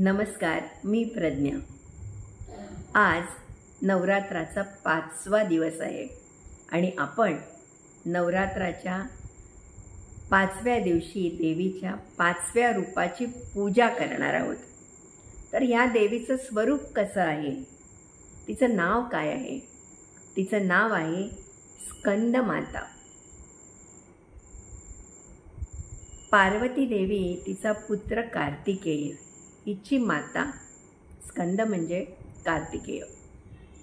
नमस्कार, मी प्रज्ञा। आज नवरात्राचा 5वा दिवस आहे आणि आपण नवरात्राच्या 5व्या दिवशी देवीच्या 5व्या रूपाची पूजा करणार आहोत। तर या देवीचं स्वरूप कसं आहे, तिचं नाव काय आहे? तिचं नाव आहे स्कंदमाता। पार्वती देवी तिचा पुत्र कार्तिकेय हिची माता, स्कंद म्हणजे कार्तिकेय।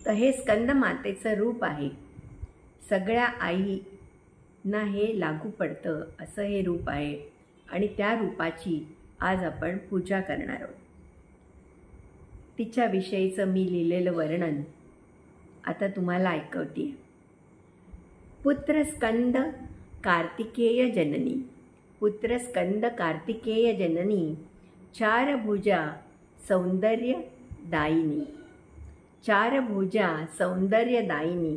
तर हे स्कंद मातेचं रूप आहे। सगळ्या आईंना हे लागू पडतं असं हे रूप आहे आणि त्या रूपाची आज आपण पूजा करणार आहोत। तिच्याविषयीचं मी लिहिलेलं वर्णन आता तुम्हाला ऐकवते। पुत्र स्कंद कार्तिकेय जननी, पुत्र स्कंद कार्तिकेय जननी, चार भुजा सौंदर्य दायिनी, चार भुजा सौंदर्य दायिनी,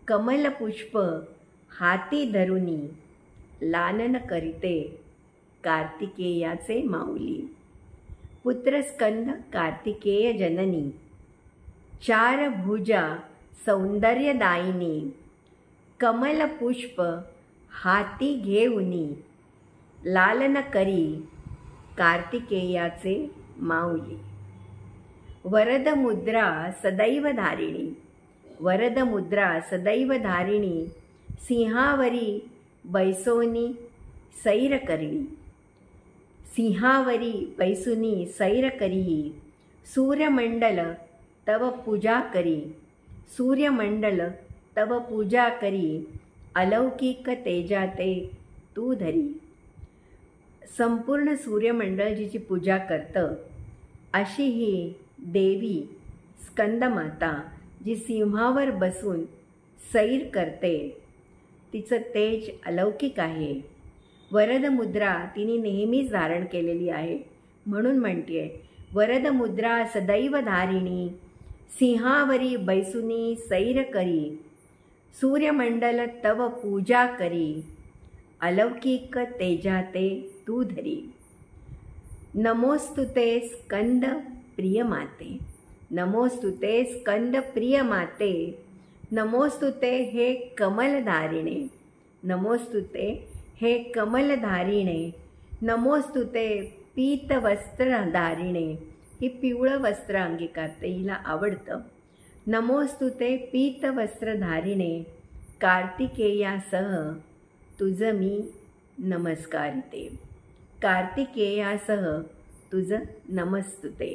कमल पुष्प हाती धरुनी, लालन करिते कार्तिकेयाचे माऊली। पुत्र स्कंद कार्तिकेय जननी, चार भुजा सौंदर्य दायिनी, कमल पुष्प हाती घेऊनी, लालन करी कार्तिकेयाचे माऊली। वरद मुद्रा सदैव धारिणी, वरद मुद्रा सदैव धारिणी, सिंहावरी बैसोनी सैर करी, सिंहावरी बैसुनी सैर करी, सूर्यमंडल तव पूजा करी, सूर्यमंडल तव पूजा करी, अलौकिक तेजाते तू धरी। संपूर्ण सूर्यमंडळ जिची पूजा करतं अशी ही देवी स्कंदमाता जी सिंहावर बसून सैर करते, तिचं तेज अलौकिक आहे। वरद मुद्रा तिने नेहमीच धारण केलेली आहे म्हणून म्हणते वरद मुद्रा सदैव धारिणी, सिंहावरी बैसुनी सैर करी, सूर्यमंडल तव पूजा करी, अलौकिक तेजाते तू धरी। नमोस्तुते स्कंद प्रिय माते, नमोस्तुते स्कंद प्रिय माते, नमोस्तुते हे कमलधारिणे, नमोस्तुते हे कमलधारिणे, नमोस्तुते पीत वस्त्रधारिणे, ही पिवळं वस्त्र अंगीकारते, हिला आवडतं। नमोस्तुते पीत वस्त्रधारिणे, कार्तिकेयासह तुझं मी नमस्कारिते, कार्तिकेयासह तुझं नमस्तुते।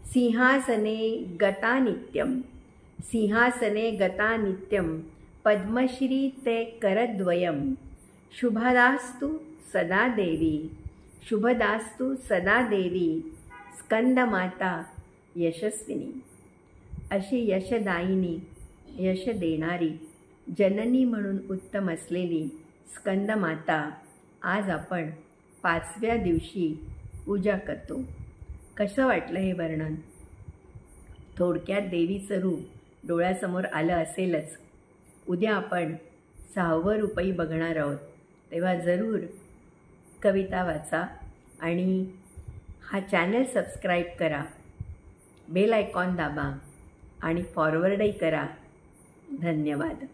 सिंहासने गता नित्यं, सिंहासने गता नित्यं, पद्मश्री ते करद्वयं, शुभदास्तु सदा देवी, शुभदास्तु सदा देवी, स्कंदमाता यशस्विनी। अशी यशदायिनी, यश देणारी, जननी म्हणून उत्तम असलेली स्कंदमाता आज आपण 5व्या दिवशी पूजा करतो। कसं वाटलं हे वर्णन? थोडक्यात देवीचं रूप डोळ्यासमोर आलं असेलच। उद्या आपण 6वं रूपही बघणार आहोत, तेव्हा जरूर कविता वाचा आणि हा चॅनल सबस्क्राईब करा, बेल आयकॉन दाबा आणि फॉरवर्डही करा। धन्यवाद।